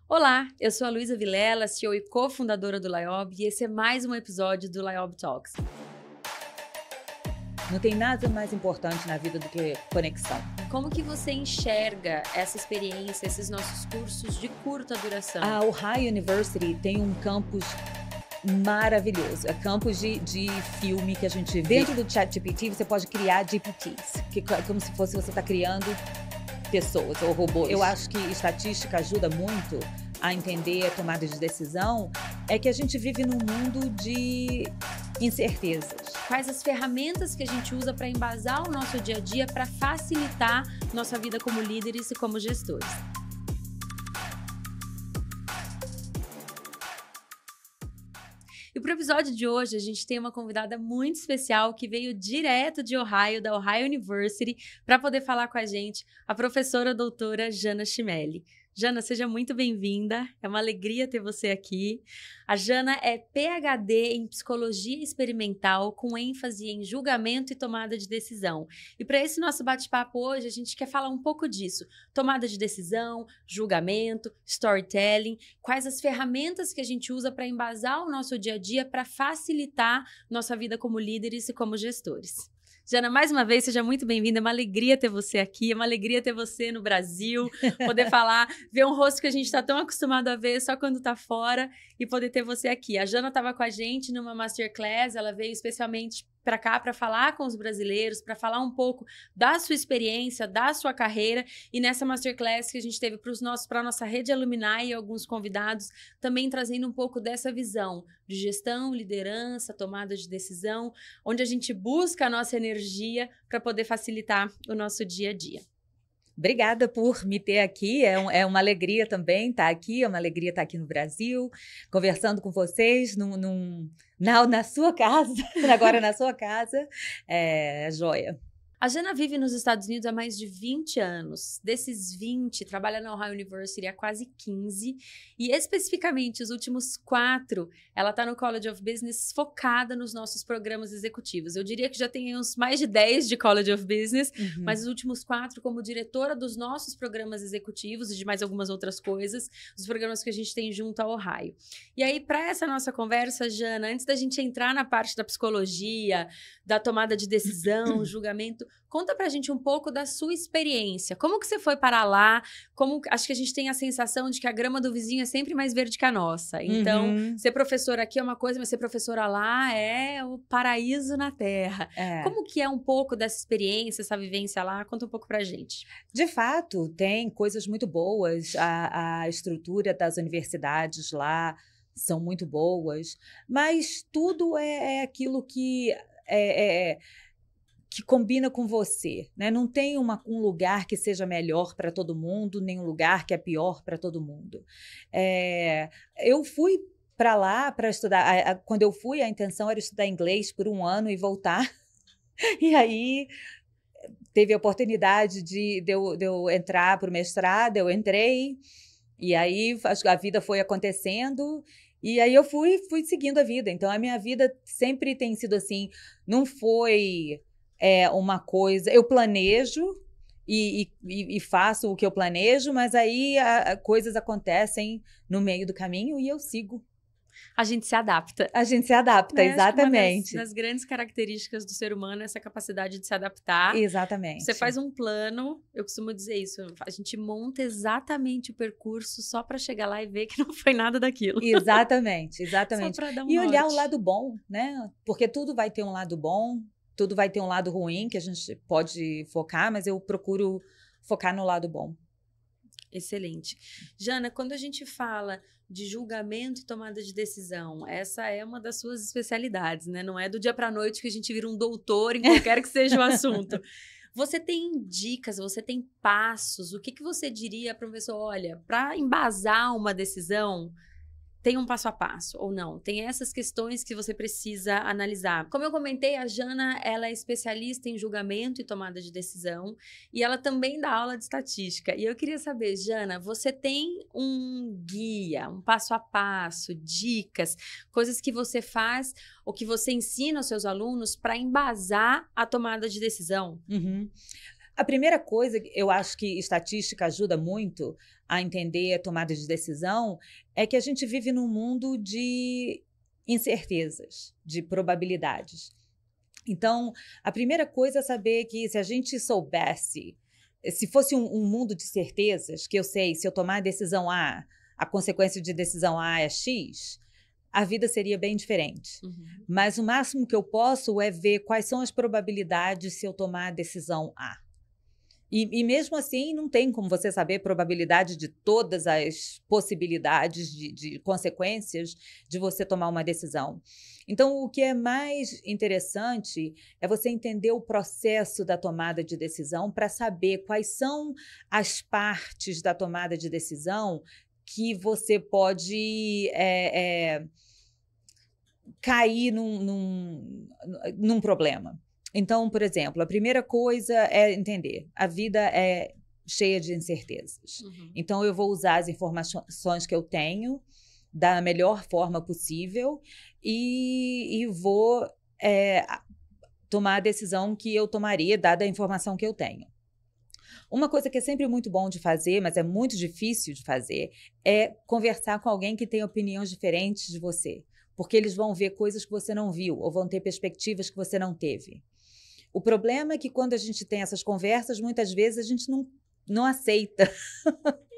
Olá, eu sou a Luísa Vilela, CEO e cofundadora do Liob, e esse é mais um episódio do Liob Talks. Não tem nada mais importante na vida do que conexão. Como que você enxerga essa experiência, esses nossos cursos de curta duração? A Ohio University tem um campus maravilhoso. É campus de filme que a gente vê. Dentro do ChatGPT, você pode criar GPTs, que é como se fosse você está criando pessoas ou robôs. Eu acho que estatística ajuda muito a entender a tomada de decisão, é que a gente vive num mundo de incertezas. Quais as ferramentas que a gente usa para embasar o nosso dia a dia, para facilitar nossa vida como líderes e como gestores? E para o episódio de hoje, a gente tem uma convidada muito especial que veio direto de Ohio, da Ohio University, para poder falar com a gente, a professora doutora Jana Chimelli. Jana, seja muito bem-vinda, é uma alegria ter você aqui. A Jana é PhD em Psicologia Experimental, com ênfase em julgamento e tomada de decisão. E para esse nosso bate-papo hoje, a gente quer falar um pouco disso. Tomada de decisão, julgamento, storytelling, quais as ferramentas que a gente usa para embasar o nosso dia a dia, para facilitar nossa vida como líderes e como gestores. Jana, mais uma vez, seja muito bem-vinda, é uma alegria ter você aqui, é uma alegria ter você no Brasil, poder falar, ver um rosto que a gente está tão acostumado a ver só quando está fora e poder ter você aqui. A Jana estava com a gente numa Masterclass, ela veio especialmente para cá para falar com os brasileiros, para falar um pouco da sua experiência, da sua carreira, e nessa Masterclass que a gente teve para a nossa rede alumni e alguns convidados, também trazendo um pouco dessa visão de gestão, liderança, tomada de decisão, onde a gente busca a nossa energia para poder facilitar o nosso dia a dia. Obrigada por me ter aqui, é uma alegria também estar aqui, é uma alegria estar aqui no Brasil, conversando com vocês na sua casa, agora na sua casa, é joia. A Jana vive nos Estados Unidos há mais de 20 anos. Desses 20, trabalha na Ohio University há quase 15. E especificamente, os últimos 4, ela está no College of Business focada nos nossos programas executivos. Eu diria que já tem uns mais de 10 de College of Business, mas os últimos 4 como diretora dos nossos programas executivos e de mais algumas outras coisas, os programas que a gente tem junto à Ohio. E aí, para essa nossa conversa, Jana, antes da gente entrar na parte da psicologia, da tomada de decisão, julgamento, conta pra gente um pouco da sua experiência. Como que você foi para lá? Acho que a gente tem a sensação de que a grama do vizinho é sempre mais verde que a nossa. Então, ser professora aqui é uma coisa, mas ser professora lá é o paraíso na terra. Como que é um pouco dessa experiência, essa vivência lá? Conta um pouco pra gente. De fato, tem coisas muito boas. A estrutura das universidades lá são muito boas, mas tudo é aquilo que que combina com você, né? Não tem um lugar que seja melhor para todo mundo, nem um lugar que é pior para todo mundo. Eu fui para lá para estudar. Quando eu fui, a intenção era estudar inglês por 1 ano e voltar. E aí teve a oportunidade de eu entrar para o mestrado, eu entrei, e aí a vida foi acontecendo. E aí eu fui seguindo a vida. Então, a minha vida sempre tem sido assim, não foi uma coisa... Eu planejo e faço o que eu planejo, mas aí coisas acontecem no meio do caminho e eu sigo. A gente se adapta. A gente se adapta, exatamente. Acho que uma das grandes características do ser humano é essa capacidade de se adaptar. Exatamente. Você faz um plano, eu costumo dizer isso, a gente monta exatamente o percurso só para chegar lá e ver que não foi nada daquilo. Exatamente. Só para dar um e olhar norte. o lado bom, né? Porque tudo vai ter um lado bom, tudo vai ter um lado ruim que a gente pode focar, mas eu procuro focar no lado bom. Excelente. Jana, quando a gente fala de julgamento e tomada de decisão, essa é uma das suas especialidades, né? Não é do dia para a noite que a gente vira um doutor em qualquer que seja o assunto. Você tem dicas, você tem passos? O que você diria para uma pessoa, olha, para embasar uma decisão, tem um passo a passo ou não? Tem essas questões que você precisa analisar. Como eu comentei, a Jana, ela é especialista em julgamento e tomada de decisão e ela também dá aula de estatística. E eu queria saber, Jana, você tem um guia, um passo a passo, dicas, coisas que você faz ou que você ensina aos seus alunos para embasar a tomada de decisão? A primeira coisa, eu acho que estatística ajuda muito a entender a tomada de decisão é que a gente vive num mundo de incertezas, de probabilidades. Então, a primeira coisa é saber que se a gente soubesse, se fosse um mundo de certezas, que eu sei, se eu tomar a decisão A, a consequência de decisão A é X, a vida seria bem diferente. Mas o máximo que eu posso é ver quais são as probabilidades se eu tomar a decisão A. E mesmo assim, não tem como você saber a probabilidade de todas as possibilidades de consequências de você tomar uma decisão. Então, o que é mais interessante é você entender o processo da tomada de decisão para saber quais são as partes da tomada de decisão que você pode cair num problema. Então, por exemplo, a primeira coisa é entender, a vida é cheia de incertezas. Então, eu vou usar as informações que eu tenho da melhor forma possível e vou tomar a decisão que eu tomaria, dada a informação que eu tenho. Uma coisa que é sempre muito bom de fazer, mas é muito difícil de fazer, é conversar com alguém que tem opiniões diferentes de você, porque eles vão ver coisas que você não viu ou vão ter perspectivas que você não teve. O problema é que quando a gente tem essas conversas, muitas vezes a gente não aceita.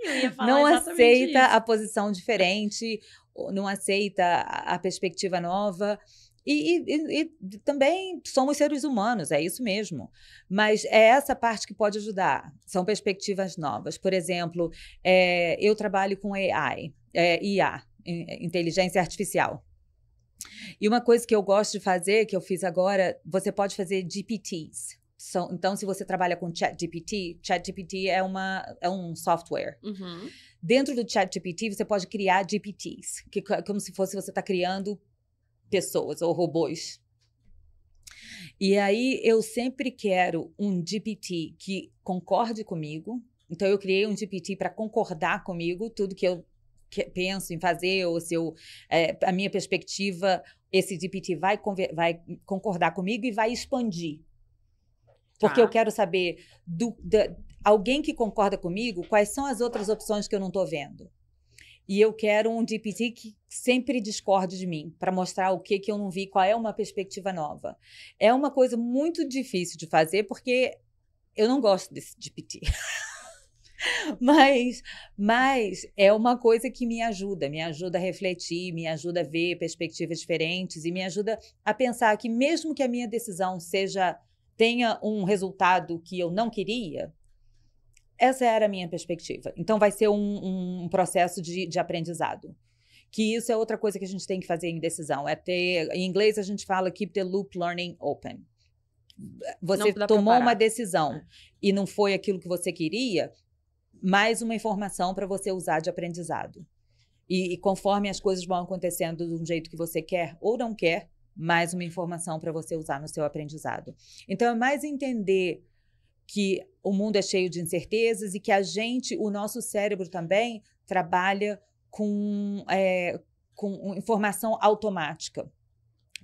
Eu ia falar não exatamente aceita isso. a posição diferente, não aceita a perspectiva nova. E também somos seres humanos, é isso mesmo. Mas é essa parte que pode ajudar. São perspectivas novas. Por exemplo, eu trabalho com AI, IA, inteligência artificial. E uma coisa que eu gosto de fazer, que eu fiz agora, você pode fazer GPTs. Então, se você trabalha com ChatGPT é um software. Dentro do ChatGPT, você pode criar GPTs, que é como se fosse você está criando pessoas ou robôs. E aí, eu sempre quero um GPT que concorde comigo. Então, eu criei um GPT para concordar comigo, tudo que eu penso em fazer, ou se a minha perspectiva, esse GPT vai concordar comigo e vai expandir. Porque eu quero saber, alguém que concorda comigo, quais são as outras opções que eu não estou vendo. E eu quero um GPT que sempre discorde de mim, para mostrar o que eu não vi, qual é uma perspectiva nova. É uma coisa muito difícil de fazer, porque eu não gosto desse GPT. Mas é uma coisa que me ajuda a refletir, me ajuda a ver perspectivas diferentes e me ajuda a pensar que mesmo que a minha decisão tenha um resultado que eu não queria, essa era a minha perspectiva. Então vai ser um processo de aprendizado. Que isso é outra coisa que a gente tem que fazer em decisão. Em inglês a gente fala keep the loop learning open. Você tomou uma decisão e não foi aquilo que você queria, mais uma informação para você usar de aprendizado. E conforme as coisas vão acontecendo de um jeito que você quer ou não quer, mais uma informação para você usar no seu aprendizado. Então, é mais entender que o mundo é cheio de incertezas e que o nosso cérebro também trabalha com informação automática.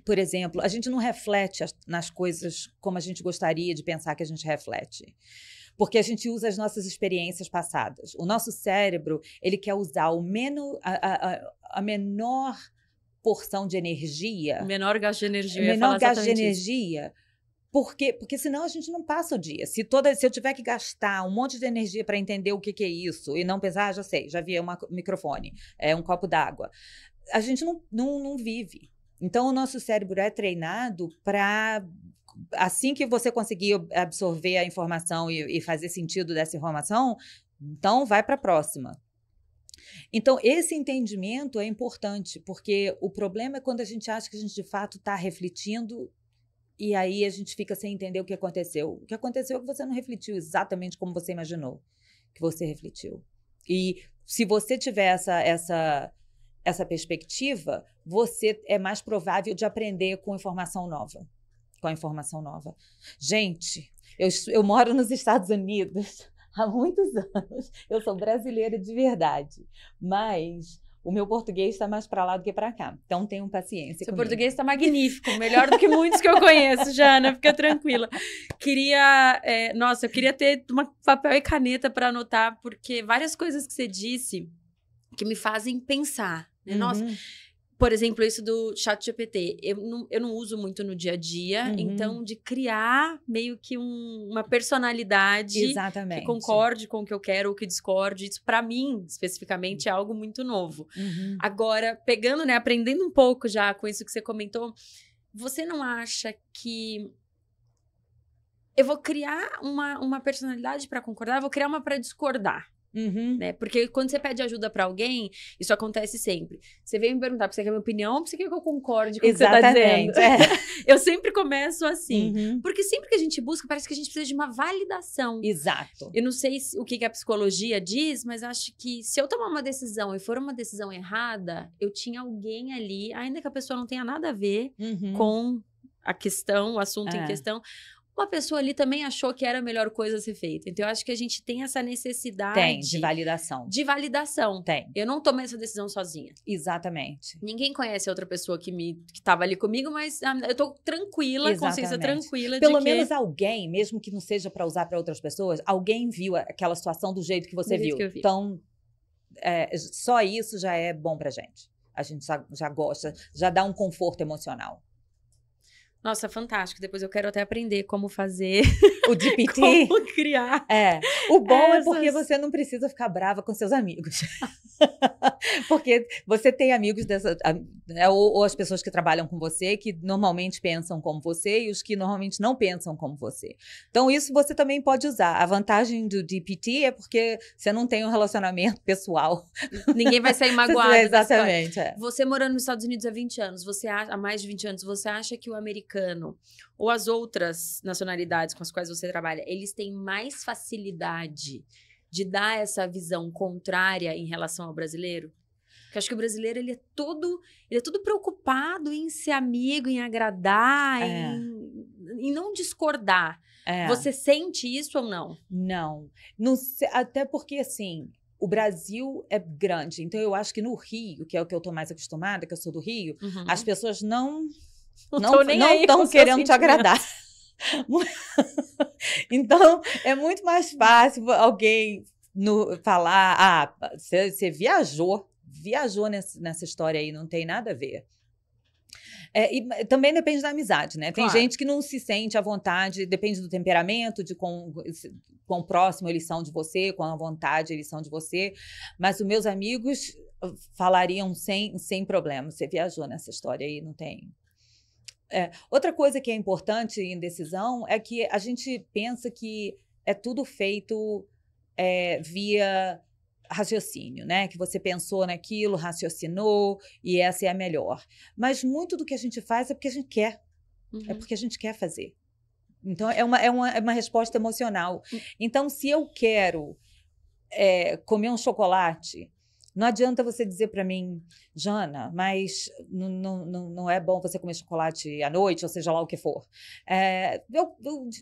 Por exemplo, a gente não reflete nas coisas como a gente gostaria de pensar que a gente reflete. Porque a gente usa as nossas experiências passadas. O nosso cérebro, ele quer usar a menor porção de energia. O menor gasto de energia. O menor gasto de energia. Porque senão a gente não passa o dia. Se eu tiver que gastar um monte de energia para entender o que é isso e não pensar, já sei, já vi um microfone, um copo d'água, a gente não vive. Então, o nosso cérebro é treinado para, assim que você conseguir absorver a informação e fazer sentido dessa informação, então vai para a próxima. Então, esse entendimento é importante, porque o problema é quando a gente acha que a gente, de fato, está refletindo e aí a gente fica sem entender o que aconteceu. O que aconteceu é que você não refletiu exatamente como você imaginou que você refletiu. E se você tiver essa perspectiva, você é mais provável de aprender com informação nova. Gente, eu moro nos Estados Unidos há muitos anos. Eu sou brasileira de verdade. Mas O meu português está mais para lá do que para cá. Então, tenham paciência Seu comigo. português está magnífico, melhor do que muitos que eu conheço, Jana, fica tranquila. Nossa, eu queria ter papel e caneta para anotar, porque várias coisas que você disse que me fazem pensar, né? Nossa, por exemplo, isso do ChatGPT, eu não uso muito no dia a dia, então de criar meio que uma personalidade Exatamente. que concorde com o que eu quero ou que discorde, isso para mim, especificamente, é algo muito novo. Agora, pegando, né, aprendendo um pouco já com isso que você comentou, você não acha que eu vou criar uma personalidade para concordar, eu vou criar uma para discordar? Né? Porque quando você pede ajuda pra alguém, isso acontece sempre. Você vem me perguntar, você quer minha opinião ou você quer que eu concorde com o que você tá dizendo? Eu sempre começo assim. Porque sempre que a gente busca, parece que a gente precisa de uma validação. Exato. Eu não sei o que a psicologia diz, mas acho que se eu tomar uma decisão e for uma decisão errada, eu tinha alguém ali, ainda que a pessoa não tenha nada a ver com a questão, o assunto em questão, uma pessoa ali também achou que era a melhor coisa a ser feita. Então, eu acho que a gente tem essa necessidade... de validação. De validação. Tem. Eu não tomei essa decisão sozinha. Exatamente. Ninguém conhece a outra pessoa que estava ali comigo, mas eu tô tranquila, consciência tranquila Pelo de menos alguém, mesmo que não seja para usar para outras pessoas, alguém viu aquela situação do jeito que você viu. Que eu vi. Então, só isso já é bom pra gente. A gente já gosta, já dá um conforto emocional. Nossa, fantástico. Depois eu quero até aprender como fazer. O GPT. Como criar. O bom é porque você não precisa ficar brava com seus amigos. Porque você tem amigos ou as pessoas que trabalham com você, que normalmente pensam como você, e os que normalmente não pensam como você. Então, isso você também pode usar. A vantagem do GPT é porque você não tem um relacionamento pessoal. Ninguém vai sair magoado. Exatamente. Você morando nos Estados Unidos há 20 anos, há mais de 20 anos, você acha que o americano ou as outras nacionalidades com as quais você trabalha, eles têm mais facilidade de dar essa visão contrária em relação ao brasileiro? Porque eu acho que o brasileiro, ele é todo preocupado em ser amigo, em agradar, em não discordar. Você sente isso ou não? Não sei, até porque, assim, o Brasil é grande. Então, eu acho que no Rio, que é o que eu tô mais acostumada, que eu sou do Rio, as pessoas não estão querendo te agradar. Então, é muito mais fácil alguém falar, você viajou nessa história aí, não tem nada a ver. E também depende da amizade, né? Tem gente que não se sente à vontade, depende do temperamento, de quão próximo eles são de você, quão à vontade eles são de você. Mas os meus amigos falariam sem problema. Você viajou nessa história aí, não tem... Outra coisa que é importante em decisão é que a gente pensa que é tudo feito via raciocínio, né? Que você pensou naquilo, raciocinou e essa é a melhor. Mas muito do que a gente faz é porque a gente quer. É porque a gente quer fazer. Então, é uma resposta emocional. Então, se eu quero comer um chocolate... Não adianta você dizer para mim, Jana, mas não é bom você comer chocolate à noite, ou seja lá o que for.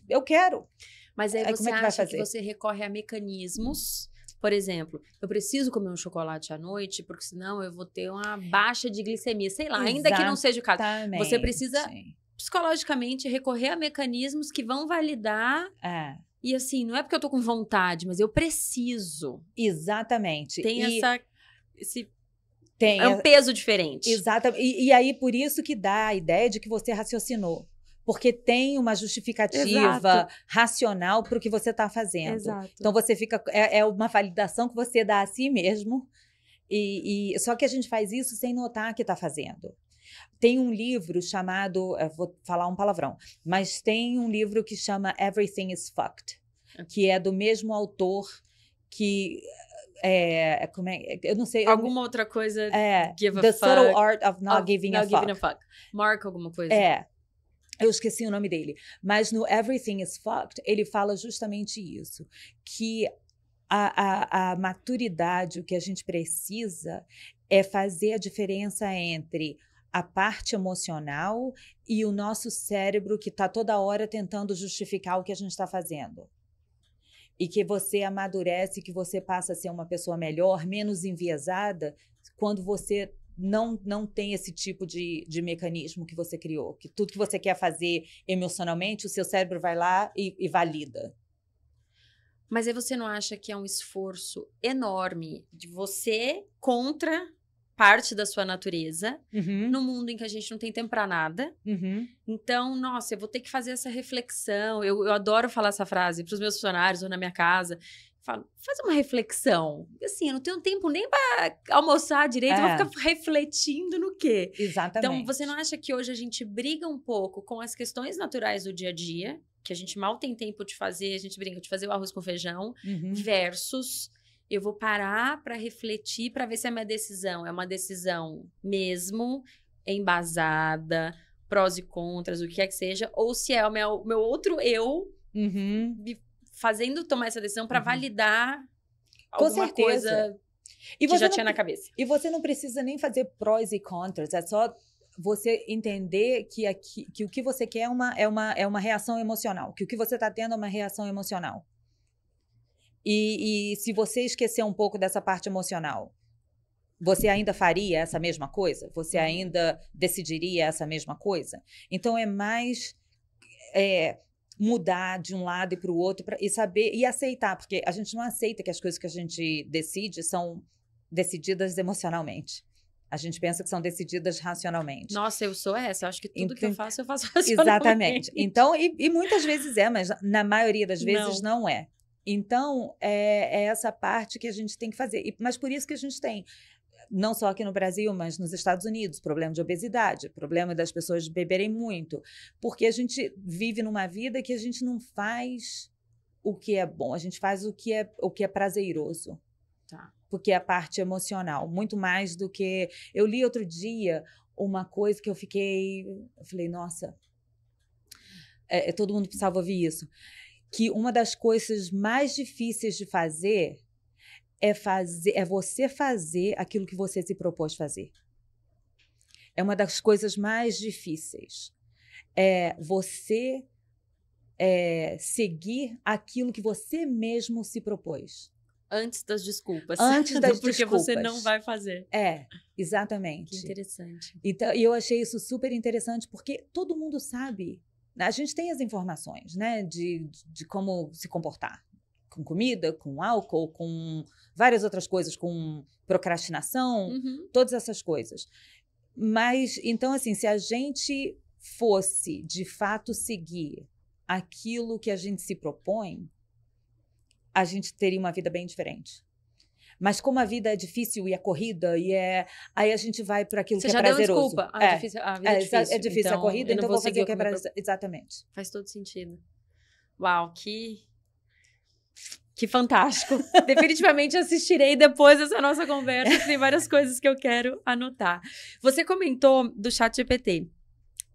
Eu quero. Mas aí você acha que você recorre a mecanismos... Por exemplo, eu preciso comer um chocolate à noite, porque senão eu vou ter uma baixa de glicemia. Sei lá, ainda que não seja o caso. Você precisa, psicologicamente, recorrer a mecanismos que vão validar... E assim, não é porque eu tô com vontade, mas eu preciso. Exatamente. Tem é um peso diferente. Exatamente. E aí, por isso que dá a ideia de que você raciocinou. Porque tem uma justificativa racional para o que você está fazendo. Exato. Então, você fica... É uma validação que você dá a si mesmo. Só que a gente faz isso sem notar que está fazendo. Tem um livro chamado... vou falar um palavrão. Mas tem um livro que chama Everything is Fucked. Que é do mesmo autor que... eu não sei... Alguma outra coisa... Give a The fuck. Subtle Art of Not Giving a Fuck. Marca alguma coisa. Eu esqueci o nome dele. Mas no Everything is Fucked, ele fala justamente isso. Que a maturidade, o que a gente precisa é fazer a diferença entre a parte emocional e o nosso cérebro que está toda hora tentando justificar o que a gente está fazendo. e que você amadurece, que você passa a ser uma pessoa melhor, menos enviesada, quando você não tem esse tipo de mecanismo que você criou. Que tudo que você quer fazer emocionalmente, o seu cérebro vai lá e valida. Mas aí você não acha que é um esforço enorme de você contra parte da sua natureza, no mundo em que a gente não tem tempo para nada? Então, nossa, eu vou ter que fazer essa reflexão. Eu adoro falar essa frase para os meus funcionários ou na minha casa. Falo, faz uma reflexão. Assim, eu não tenho tempo nem para almoçar direito, eu vou ficar refletindo no quê? Exatamente. Então, você não acha que hoje a gente briga um pouco com as questões naturais do dia a dia, que a gente mal tem tempo de fazer, a gente brinca de fazer o arroz com feijão, versus eu vou parar para refletir para ver se a minha decisão é uma decisão mesmo embasada, prós e contras, o que quer que seja, ou se é o meu outro eu me fazendo tomar essa decisão para validar alguma coisa e que já tinha na cabeça. E você não precisa nem fazer prós e contras, é só você entender que o que você quer é uma reação emocional, que o que você está tendo é uma reação emocional. E se você esquecer um pouco dessa parte emocional, você ainda faria essa mesma coisa? Você ainda decidiria essa mesma coisa? Então, é mais mudar de um lado e para o outro e saber e aceitar, porque a gente não aceita que as coisas que a gente decide são decididas emocionalmente. A gente pensa que são decididas racionalmente. Nossa, eu sou essa. Eu acho que tudo que eu faço racionalmente. Exatamente. Então, e muitas vezes mas na maioria das vezes não é. Então, é essa parte que a gente tem que fazer. Mas por isso que a gente tem, não só aqui no Brasil, mas nos Estados Unidos, problema de obesidade, problema das pessoas beberem muito. Porque a gente vive numa vida que a gente não faz o que é bom, a gente faz o que é prazeroso. Tá. Porque é a parte emocional, muito mais do que... Eu li outro dia uma coisa que eu falei, nossa, todo mundo precisava ouvir isso. Que uma das coisas mais difíceis de fazer é você fazer aquilo que você se propôs fazer. É uma das coisas mais difíceis. É você seguir aquilo que você mesmo se propôs. Antes das desculpas. Antes das porque desculpas. Você não vai fazer. Exatamente. Que interessante. Então, e eu achei isso super interessante, porque todo mundo sabe. A gente tem as informações, né, de como se comportar. Com comida, com álcool, com várias outras coisas, com procrastinação, todas essas coisas. Mas, então, assim, se a gente fosse, de fato, seguir aquilo que a gente se propõe, a gente teria uma vida bem diferente. Mas como a vida é difícil e é corrida, aí a gente vai para aquilo que é prazeroso. Você já deu desculpa. A vida é difícil. É difícil, então, é corrida, então vou fazer o que é prazeroso. Exatamente. Faz todo sentido. Uau, que fantástico. Definitivamente assistirei depois dessa nossa conversa, tem várias coisas que eu quero anotar. Você comentou do ChatGPT.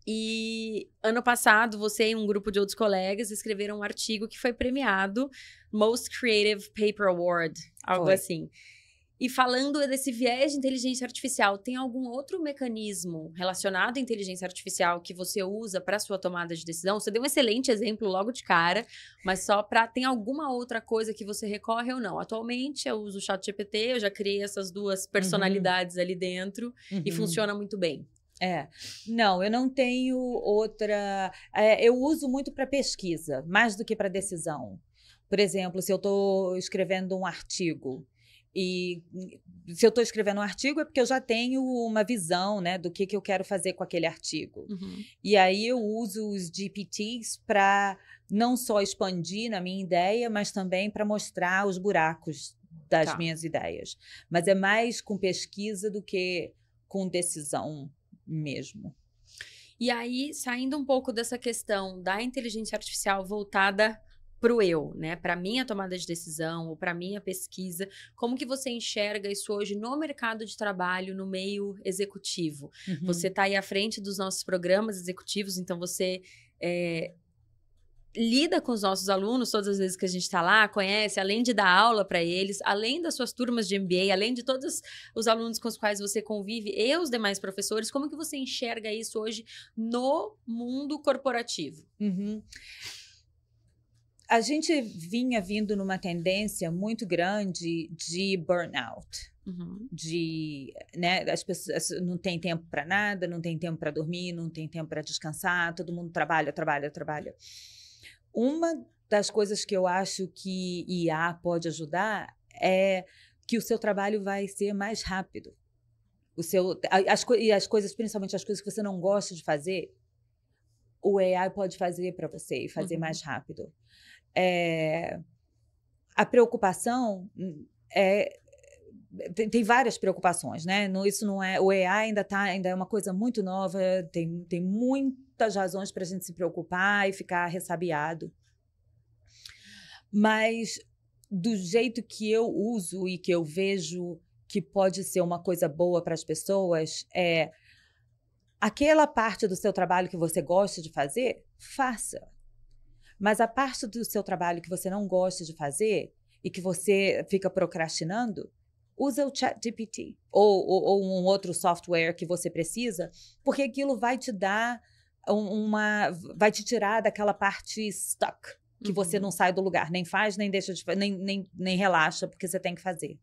E ano passado, você e um grupo de outros colegas escreveram um artigo que foi premiado Most Creative Paper Award, algo assim. E falando desse viés de inteligência artificial, tem algum outro mecanismo relacionado à inteligência artificial que você usa para sua tomada de decisão? Você deu um excelente exemplo logo de cara, mas só para... Tem alguma outra coisa que você recorre ou não? Atualmente, eu uso o ChatGPT, eu já criei essas duas personalidades ali dentro e funciona muito bem. Não, eu não tenho outra... eu uso muito para pesquisa, mais do que para decisão. Por exemplo, se eu estou escrevendo um artigo, e se eu estou escrevendo um artigo é porque eu já tenho uma visão, né, do que eu quero fazer com aquele artigo. E aí eu uso os GPTs para não só expandir na minha ideia, mas também para mostrar os buracos das minhas ideias. Mas é mais com pesquisa do que com decisão mesmo. E aí, saindo um pouco dessa questão da inteligência artificial voltada para o eu, né? Para minha tomada de decisão ou para minha pesquisa, como que você enxerga isso hoje no mercado de trabalho, no meio executivo? Você está aí à frente dos nossos programas executivos, então você lida com os nossos alunos todas as vezes que a gente está lá, conhece, além de dar aula para eles, além das suas turmas de MBA, além de todos os alunos com os quais você convive e os demais professores, como que você enxerga isso hoje no mundo corporativo? A gente vinha vindo numa tendência muito grande de burnout. Né, as pessoas não tem tempo para nada, não tem tempo para dormir, não tem tempo para descansar, todo mundo trabalha. Uma das coisas que eu acho que IA pode ajudar é que o seu trabalho vai ser mais rápido. E as coisas, principalmente as coisas que você não gosta de fazer, o AI pode fazer para você e fazer mais rápido. A preocupação tem várias preocupações, né? Isso não é, o AI ainda é uma coisa muito nova, tem muitas razões para a gente se preocupar e ficar ressabiado. Mas do jeito que eu uso e que eu vejo que pode ser uma coisa boa para as pessoas, aquela parte do seu trabalho que você gosta de fazer, faça. Mas a parte do seu trabalho que você não gosta de fazer e que você fica procrastinando, usa o ChatGPT ou um outro software que você precisa, porque aquilo vai te dar vai te tirar daquela parte stuck, que você não sai do lugar, nem faz, nem deixa de nem relaxa, porque você tem que fazer.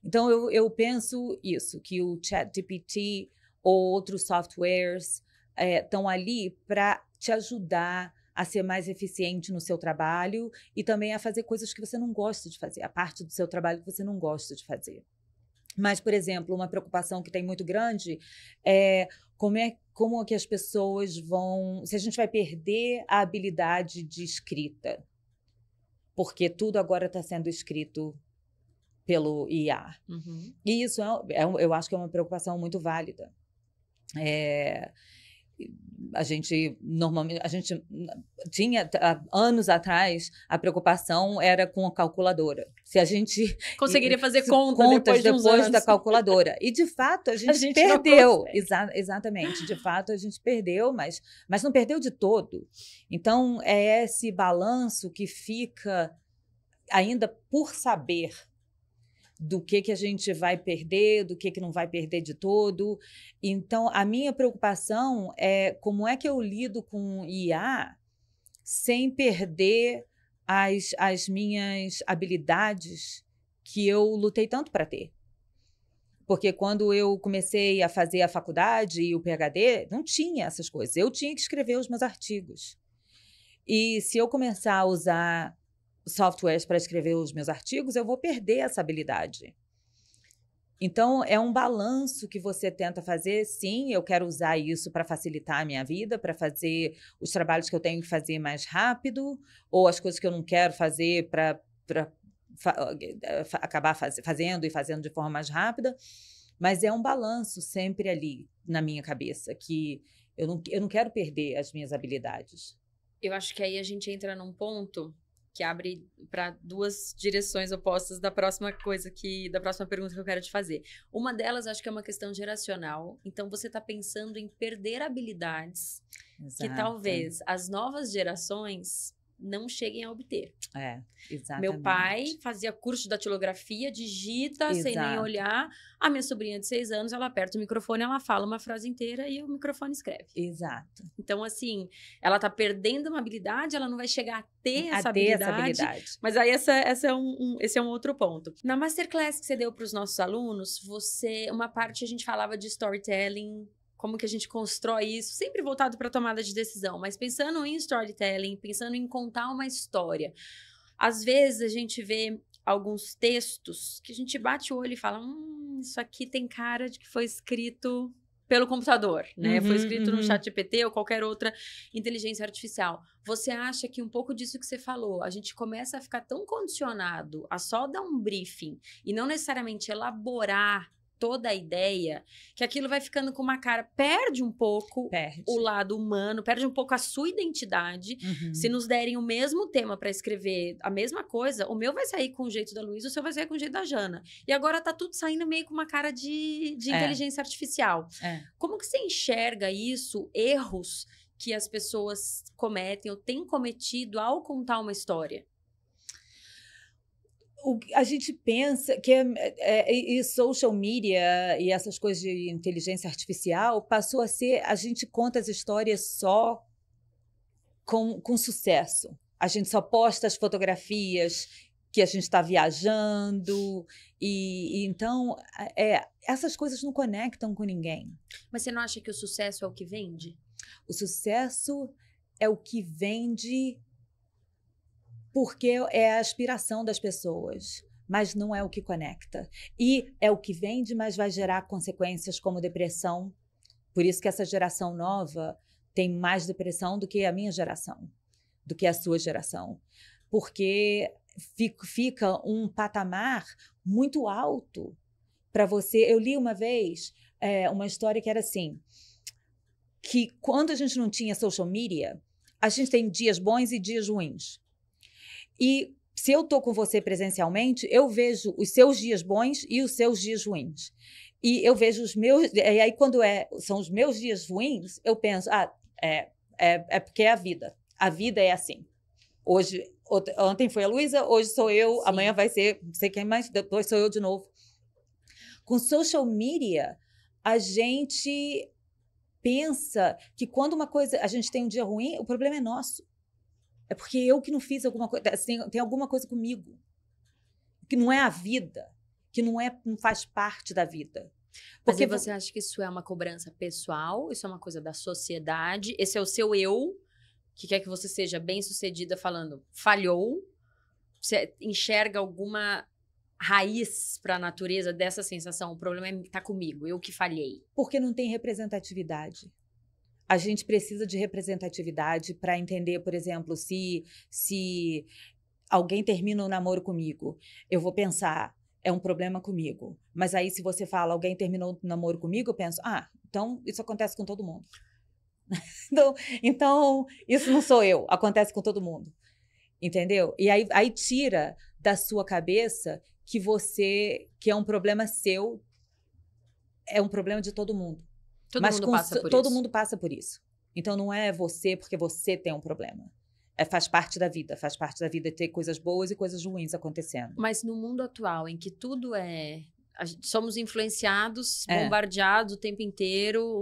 Então, eu penso isso, que o ChatGPT ou outros softwares estão ali para te ajudar a ser mais eficiente no seu trabalho e também a fazer coisas que você não gosta de fazer, a parte do seu trabalho que você não gosta de fazer. Mas, por exemplo, uma preocupação que tem muito grande é como que as pessoas vão... Se a gente vai perder a habilidade de escrita, porque tudo agora está sendo escrito pelo IA. E isso eu acho que é uma preocupação muito válida. A gente tinha, anos atrás, a preocupação era com a calculadora. Se a gente conseguiria fazer contas depois da calculadora. E, de fato, a gente perdeu. Exatamente. De fato, a gente perdeu, mas não perdeu de todo. Então, é esse balanço que fica ainda por saber do que a gente vai perder, do que não vai perder de todo. Então, a minha preocupação é como é que eu lido com IA sem perder as minhas habilidades que eu lutei tanto para ter. Porque quando eu comecei a fazer a faculdade e o PhD, não tinha essas coisas. Eu tinha que escrever os meus artigos. E se eu começar a usar softwares para escrever os meus artigos, eu vou perder essa habilidade. Então, é um balanço que você tenta fazer. Sim, eu quero usar isso para facilitar a minha vida, para fazer os trabalhos que eu tenho que fazer mais rápido, ou as coisas que eu não quero fazer para acabar fazendo de forma mais rápida. Mas é um balanço sempre ali na minha cabeça, que eu não quero perder as minhas habilidades. Eu acho que aí a gente entra num ponto que abre para duas direções opostas da próxima pergunta que eu quero te fazer. Uma delas, acho que é uma questão geracional. Então, você está pensando em perder habilidades que talvez as novas gerações não cheguem a obter. Exatamente. Meu pai fazia curso de datilografia, digita sem nem olhar. A minha sobrinha de 6 anos, ela aperta o microfone, ela fala uma frase inteira e o microfone escreve. Exato. Então, assim, ela tá perdendo uma habilidade, ela não vai chegar a ter essa habilidade. Mas aí esse é um outro ponto. Na masterclass que você deu para os nossos alunos, uma parte a gente falava de storytelling, como que a gente constrói isso, sempre voltado para a tomada de decisão, mas pensando em storytelling, pensando em contar uma história. Às vezes a gente vê alguns textos que a gente bate o olho e fala, isso aqui tem cara de que foi escrito pelo computador, né? Foi escrito no ChatGPT ou qualquer outra inteligência artificial. Você acha que um pouco disso que você falou, a gente começa a ficar tão condicionado a só dar um briefing e não necessariamente elaborar toda a ideia, que aquilo vai ficando com uma cara, perde um pouco o lado humano, perde um pouco a sua identidade. Se nos derem o mesmo tema para escrever a mesma coisa, o meu vai sair com o jeito da Luísa, o seu vai sair com o jeito da Jana. E agora tá tudo saindo meio com uma cara de inteligência artificial. Como que você enxerga isso, erros que as pessoas cometem ou têm cometido ao contar uma história? A gente pensa que e social media e essas coisas de inteligência artificial passou a ser, a gente conta as histórias só com sucesso. A gente só posta as fotografias que a gente está viajando. E então, essas coisas não conectam com ninguém. Mas você não acha que o sucesso é o que vende? O sucesso é o que vende porque é a aspiração das pessoas, mas não é o que conecta. E é o que vende, mas vai gerar consequências como depressão. Por isso que essa geração nova tem mais depressão do que a minha geração, do que a sua geração. Porque fica um patamar muito alto para você. Eu li uma vez uma história que era assim, que quando a gente não tinha social media, a gente tem dias bons e dias ruins. E se eu estou com você presencialmente, eu vejo os seus dias bons e os seus dias ruins. E eu vejo os meus... E aí, quando são os meus dias ruins, eu penso, é porque é a vida. A vida é assim. Ontem foi a Luísa, hoje sou eu, sim, amanhã vai ser não sei quem mais, depois sou eu de novo. Com social media, a gente pensa que quando uma coisa, a gente tem um dia ruim, o problema é nosso. É porque eu que não fiz alguma coisa, tem alguma coisa comigo, que não é a vida, que não faz parte da vida. Porque você acha que isso é uma cobrança pessoal, isso é uma coisa da sociedade, esse é o seu eu, que quer que você seja bem-sucedida falando, falhou, você enxerga alguma raiz para a natureza dessa sensação, o problema está comigo, eu que falhei. Porque não tem representatividade. A gente precisa de representatividade para entender, por exemplo, se alguém termina um namoro comigo, eu vou pensar, é um problema comigo. Mas aí, se você fala, alguém terminou um namoro comigo, eu penso, então isso acontece com todo mundo. Então, isso não sou eu, acontece com todo mundo. Entendeu? E aí tira da sua cabeça que é um problema seu, é um problema de todo mundo. Todo mundo passa por isso. Então, não é você porque você tem um problema. Faz parte da vida ter coisas boas e coisas ruins acontecendo. Mas no mundo atual, em que tudo somos influenciados, bombardeados o tempo inteiro,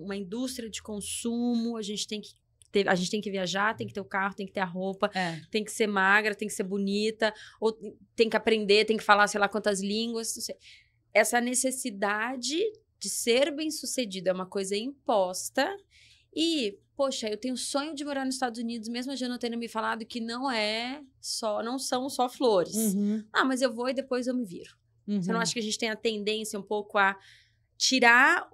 uma indústria de consumo, a gente tem que viajar, tem que ter o carro, tem que ter a roupa, tem que ser magra, tem que ser bonita, ou tem que aprender, tem que falar sei lá quantas línguas. Não sei. Essa necessidade de ser bem-sucedido é uma coisa imposta e, poxa, eu tenho sonho de morar nos Estados Unidos, mesmo a Jana tendo me falado que não são só flores. Uhum. Mas eu vou e depois eu me viro. Uhum. Você não acha que a gente tem a tendência um pouco a tirar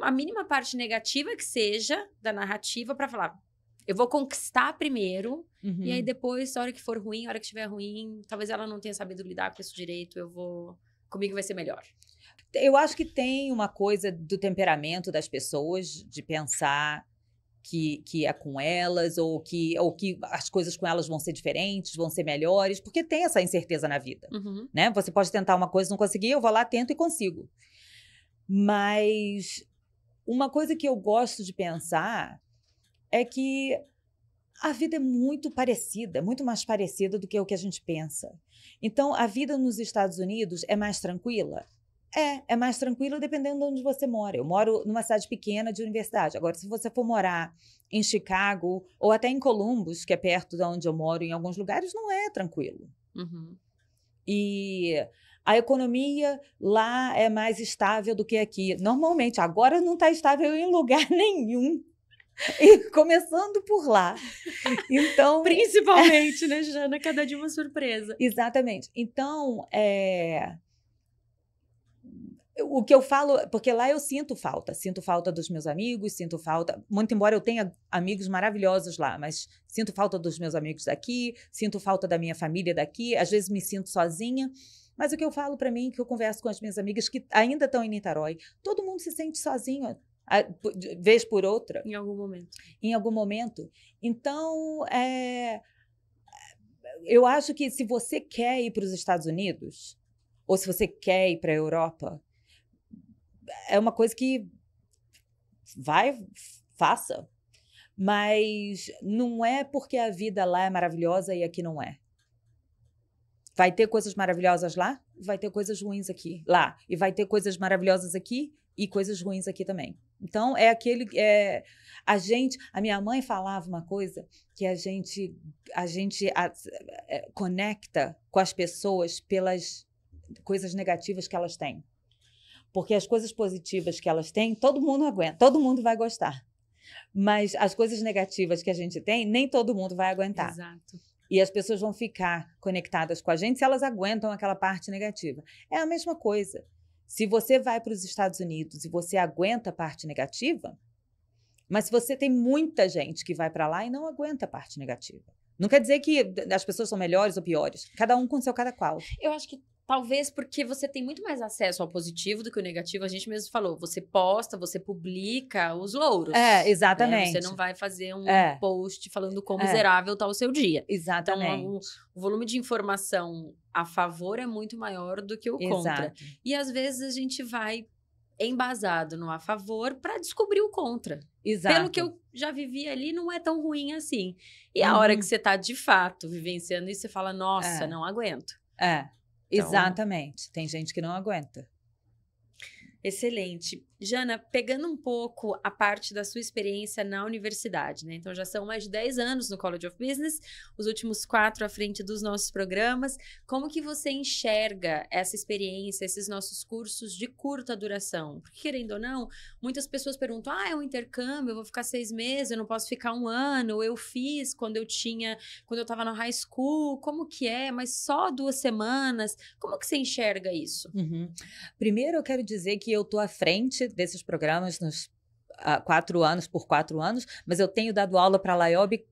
a mínima parte negativa que seja da narrativa para falar, eu vou conquistar primeiro, e aí depois, a hora que for ruim, a hora que estiver ruim, talvez ela não tenha sabido lidar com isso direito, comigo vai ser melhor. Eu acho que tem uma coisa do temperamento das pessoas, de pensar que é com elas, ou que as coisas com elas vão ser diferentes, vão ser melhores, porque tem essa incerteza na vida. Uhum. Né? Você pode tentar uma coisa e não conseguir, eu vou lá, tento e consigo. Mas uma coisa que eu gosto de pensar é que a vida é muito parecida, muito mais parecida do que o que a gente pensa. Então, a vida nos Estados Unidos é mais tranquila? É mais tranquila dependendo de onde você mora. Eu moro numa cidade pequena de universidade. Agora, se você for morar em Chicago ou até em Columbus, que é perto de onde eu moro, em alguns lugares, não é tranquilo. Uhum. E a economia lá é mais estável do que aqui. Normalmente, agora não está estável em lugar nenhum. E começando por lá. Então, principalmente, né, Jana? Cada dia uma surpresa. Exatamente. Então, o que eu falo, porque lá eu sinto falta dos meus amigos, sinto falta, muito embora eu tenha amigos maravilhosos lá, mas sinto falta dos meus amigos daqui, sinto falta da minha família daqui, às vezes me sinto sozinha, mas o que eu falo para mim, que eu converso com as minhas amigas que ainda estão em Niterói, todo mundo se sente sozinho, vez por outra. Em algum momento. Em algum momento. Então, eu acho que se você quer ir para os Estados Unidos, ou se você quer ir para a Europa, é uma coisa que faça. Mas não é porque a vida lá é maravilhosa e aqui não é. Vai ter coisas maravilhosas lá, vai ter coisas ruins aqui. Lá. E vai ter coisas maravilhosas aqui, e coisas ruins aqui também. Então, a minha mãe falava uma coisa que a gente conecta com as pessoas pelas coisas negativas que elas têm. Porque as coisas positivas que elas têm, todo mundo aguenta, todo mundo vai gostar. Mas as coisas negativas que a gente tem, nem todo mundo vai aguentar. Exato. E as pessoas vão ficar conectadas com a gente se elas aguentam aquela parte negativa. É a mesma coisa. Se você vai para os Estados Unidos e você aguenta a parte negativa, mas se você tem muita gente que vai para lá e não aguenta a parte negativa. Não quer dizer que as pessoas são melhores ou piores. Cada um com seu cada qual. Eu acho que talvez porque você tem muito mais acesso ao positivo do que o negativo. A gente mesmo falou, você posta, você publica os louros. Exatamente. Né? Você não vai fazer um post falando quão miserável tá o seu dia. Exatamente. Então, o volume de informação a favor é muito maior do que o contra. Exato. E às vezes a gente vai embasado no a favor para descobrir o contra. Exato. Pelo que eu já vivi ali, não é tão ruim assim. E a hora que você tá, de fato, vivenciando isso, você fala, nossa, não aguento. Então, exatamente. Tem gente que não aguenta. Excelente. Jana, pegando um pouco a parte da sua experiência na universidade, né? Então, já são mais de 10 anos no College of Business, os últimos 4 à frente dos nossos programas. Como que você enxerga essa experiência, esses nossos cursos de curta duração? Porque, querendo ou não, muitas pessoas perguntam, é um intercâmbio, eu vou ficar 6 meses, eu não posso ficar 1 ano, eu fiz quando eu estava no high school, como que é? Mas só 2 semanas. Como que você enxerga isso? Primeiro, eu quero dizer que eu estou à frente desses programas nos 4 anos por 4 anos, mas eu tenho dado aula para a Liobe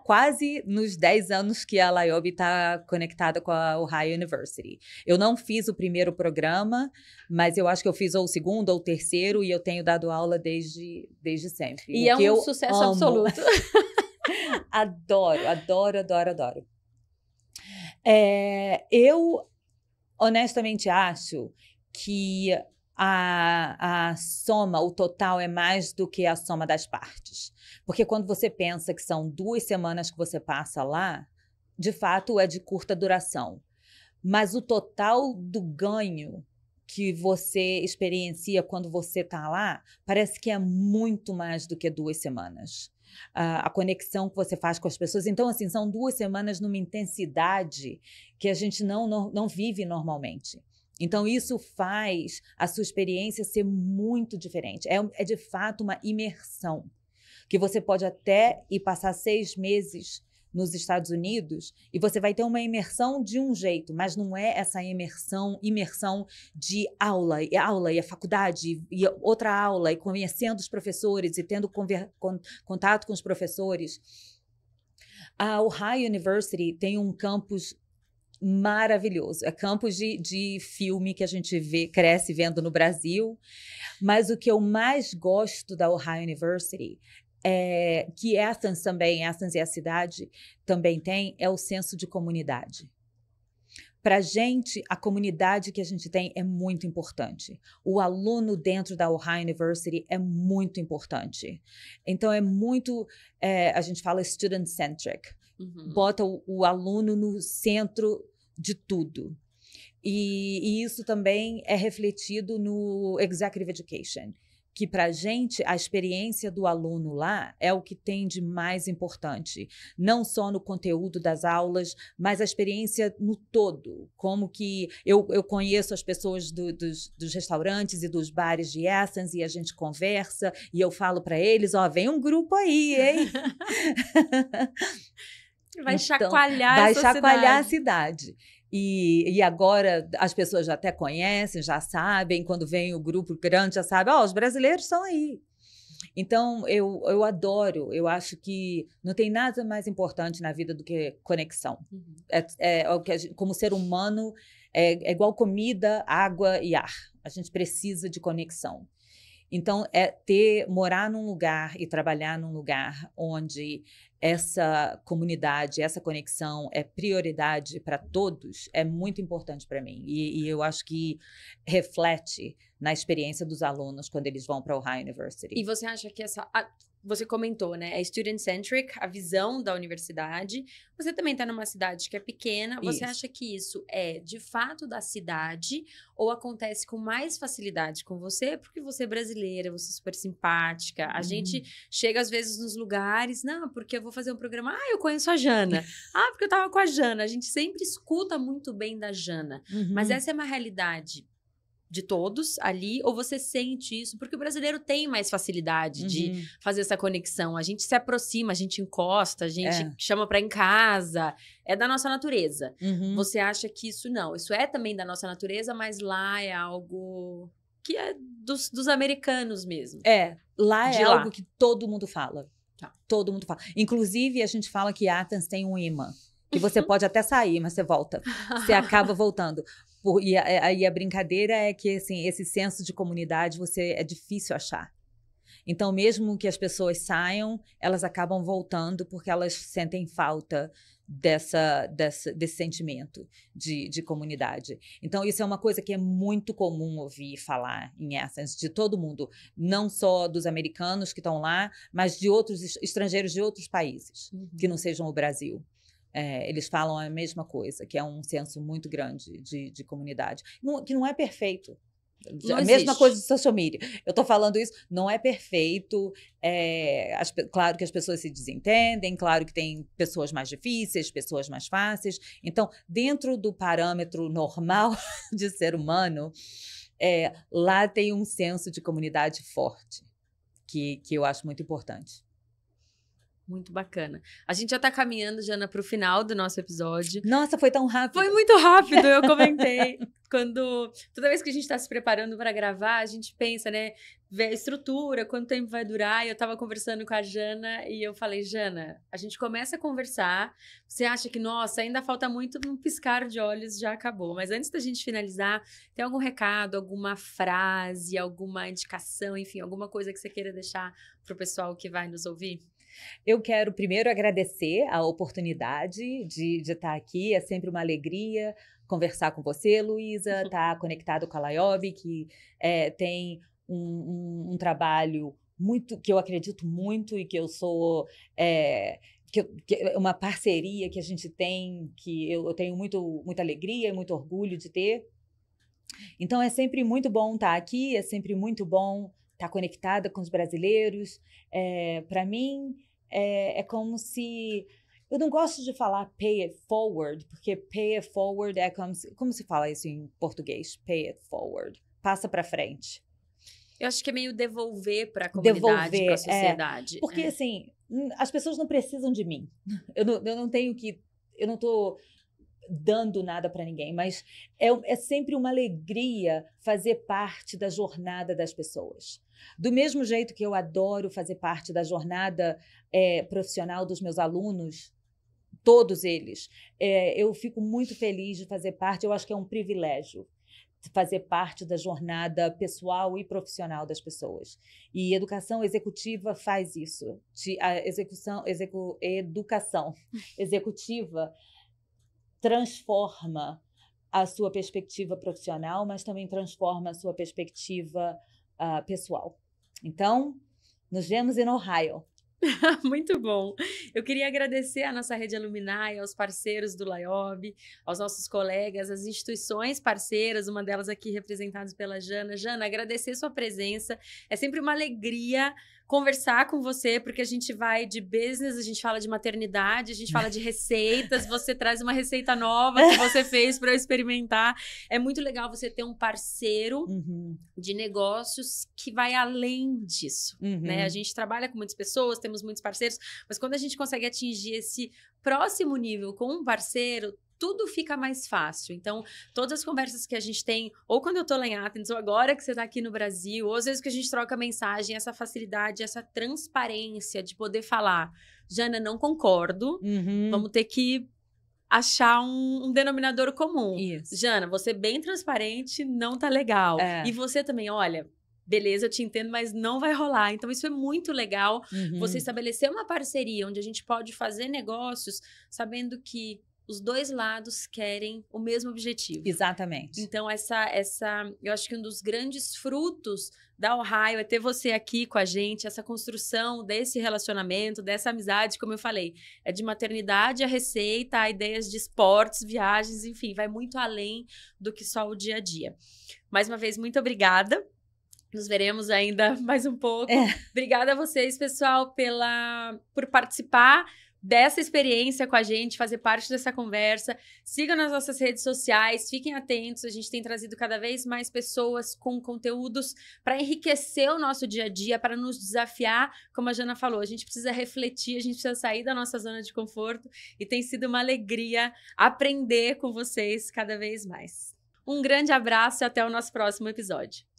quase nos 10 anos que a Liobe está conectada com a Ohio University. Eu não fiz o primeiro programa, mas eu acho que eu fiz ou o segundo ou o terceiro e eu tenho dado aula desde sempre. E é um sucesso absoluto. Adoro. Eu honestamente acho que a soma, o total é mais do que a soma das partes. Porque quando você pensa que são 2 semanas que você passa lá, de fato é de curta duração. Mas o total do ganho que você experiencia quando você está lá, parece que é muito mais do que 2 semanas. A conexão que você faz com as pessoas. Então, assim, são 2 semanas numa intensidade que a gente não vive normalmente. Então, isso faz a sua experiência ser muito diferente. É de fato uma imersão, que você pode até ir passar 6 meses nos Estados Unidos e você vai ter uma imersão de um jeito, mas não é essa imersão de aula e a faculdade e outra aula e conhecendo os professores e tendo contato com os professores. A Ohio University tem um campus maravilhoso. É campus de filme que a gente cresce vendo no Brasil. Mas o que eu mais gosto da Ohio University, que Athens e a cidade também tem, é o senso de comunidade. Para a gente, a comunidade que a gente tem é muito importante. O aluno dentro da Ohio University é muito importante. Então, é muito, a gente fala student-centric. Bota o aluno no centro de tudo. E isso também é refletido no Executive Education, que para a gente, a experiência do aluno lá é o que tem de mais importante. Não só no conteúdo das aulas, mas a experiência no todo. Como que eu conheço as pessoas dos restaurantes e dos bares de Athens e a gente conversa e eu falo para eles, vem um grupo aí, hein? Vai chacoalhar a cidade. E agora as pessoas já até conhecem, já sabem, quando vem o grupo grande, já sabem, os brasileiros estão aí. Então, eu adoro, eu acho que não tem nada mais importante na vida do que conexão. Como ser humano, é igual comida, água e ar. A gente precisa de conexão. Então, morar num lugar e trabalhar num lugar onde essa comunidade, essa conexão é prioridade para todos, é muito importante para mim. E eu acho que reflete na experiência dos alunos quando eles vão para o Ohio University. E você acha que você comentou, né? É student-centric, a visão da universidade. Você também está numa cidade que é pequena. Você acha que isso é, de fato, da cidade? Ou acontece com mais facilidade com você? Porque você é brasileira, você é super simpática. A gente chega, às vezes, nos lugares. Não, porque eu vou fazer um programa. Ah, eu conheço a Jana. Ah, porque eu estava com a Jana. A gente sempre escuta muito bem da Jana. Mas essa é uma realidade de todos ali, ou você sente isso? Porque o brasileiro tem mais facilidade de fazer essa conexão. A gente se aproxima, a gente encosta, a gente chama pra ir em casa. É da nossa natureza. Você acha que isso não? Isso é também da nossa natureza, mas lá é algo que é dos americanos mesmo. Lá é algo que todo mundo fala. Tá. Todo mundo fala. Inclusive, a gente fala que Athens tem um imã. Que você pode até sair, mas você volta. Você acaba voltando. E a brincadeira é que, assim, esse senso de comunidade é difícil achar. Então, mesmo que as pessoas saiam, elas acabam voltando porque elas sentem falta desse sentimento de comunidade. Então, isso é uma coisa que é muito comum ouvir falar em Athens, de todo mundo. Não só dos americanos que estão lá, mas de outros estrangeiros de outros países, que não sejam o Brasil. Eles falam a mesma coisa, que é um senso muito grande de comunidade. Que não é perfeito. A mesma coisa de social media. Eu estou falando isso, não é perfeito. Claro que as pessoas se desentendem, claro que tem pessoas mais difíceis, pessoas mais fáceis. Então, dentro do parâmetro normal de ser humano, lá tem um senso de comunidade forte, que eu acho muito importante. Muito bacana. A gente já tá caminhando, Jana, pro final do nosso episódio. Nossa, foi tão rápido. Foi muito rápido, eu comentei. Toda vez que a gente tá se preparando para gravar, a gente pensa, né? Ver a estrutura, quanto tempo vai durar. E eu tava conversando com a Jana e eu falei, Jana, a gente começa a conversar. Você acha que, nossa, ainda falta muito, num piscar de olhos já acabou. Mas antes da gente finalizar, tem algum recado, alguma frase, alguma indicação, enfim, alguma coisa que você queira deixar pro pessoal que vai nos ouvir? Eu quero primeiro agradecer a oportunidade de estar aqui. É sempre uma alegria conversar com você, Luísa, estar conectado com a Laiob, que tem um trabalho que eu acredito muito e que eu sou... uma parceria que a gente tem, que eu tenho muita alegria e muito orgulho de ter. Então, é sempre muito bom estar aqui, é sempre muito bom estar conectada com os brasileiros. Para mim, é como se... Eu não gosto de falar pay it forward, porque pay it forward é como se fala isso em português? Pay it forward. Passa para frente. Eu acho que é meio devolver para a comunidade, para a sociedade. Porque, assim, as pessoas não precisam de mim. Eu não tenho que... Eu não estou dando nada para ninguém, mas é sempre uma alegria fazer parte da jornada das pessoas. Do mesmo jeito que eu adoro fazer parte da jornada profissional dos meus alunos, todos eles, eu fico muito feliz de fazer parte. Eu acho que é um privilégio fazer parte da jornada pessoal e profissional das pessoas. E educação executiva faz isso. A educação executiva transforma a sua perspectiva profissional, mas também transforma a sua perspectiva pessoal. Então, nos vemos em Ohio. Muito bom. Eu queria agradecer à nossa rede Alumni, aos parceiros do Laiob, aos nossos colegas, às instituições parceiras, uma delas aqui representadas pela Jana. Jana, agradecer sua presença. É sempre uma alegria conversar com você, porque a gente vai de business, a gente fala de maternidade, a gente fala de receitas, você traz uma receita nova que você fez para eu experimentar. É muito legal você ter um parceiro de negócios que vai além disso, né? A gente trabalha com muitas pessoas, temos muitos parceiros, mas quando a gente consegue atingir esse próximo nível com um parceiro, tudo fica mais fácil. Então, todas as conversas que a gente tem, ou quando eu tô lá em Athens, ou agora que você tá aqui no Brasil, ou às vezes que a gente troca mensagem, essa facilidade, essa transparência de poder falar, Jana, não concordo, vamos ter que achar um denominador comum. Isso. Jana, você bem transparente, não tá legal. E você também, olha... beleza, eu te entendo, mas não vai rolar. Então, isso é muito legal. Você estabelecer uma parceria onde a gente pode fazer negócios sabendo que os dois lados querem o mesmo objetivo. Exatamente. Então, eu acho que um dos grandes frutos da Ohio é ter você aqui com a gente, essa construção desse relacionamento, dessa amizade, como eu falei, é de maternidade a receita, a ideias de esportes, viagens, enfim, vai muito além do que só o dia a dia. Mais uma vez, muito obrigada. Nos veremos ainda mais um pouco. Obrigada a vocês, pessoal, por participar dessa experiência com a gente, fazer parte dessa conversa. Sigam nas nossas redes sociais, fiquem atentos. A gente tem trazido cada vez mais pessoas com conteúdos para enriquecer o nosso dia a dia, para nos desafiar. Como a Jana falou, a gente precisa refletir, a gente precisa sair da nossa zona de conforto e tem sido uma alegria aprender com vocês cada vez mais. Um grande abraço e até o nosso próximo episódio.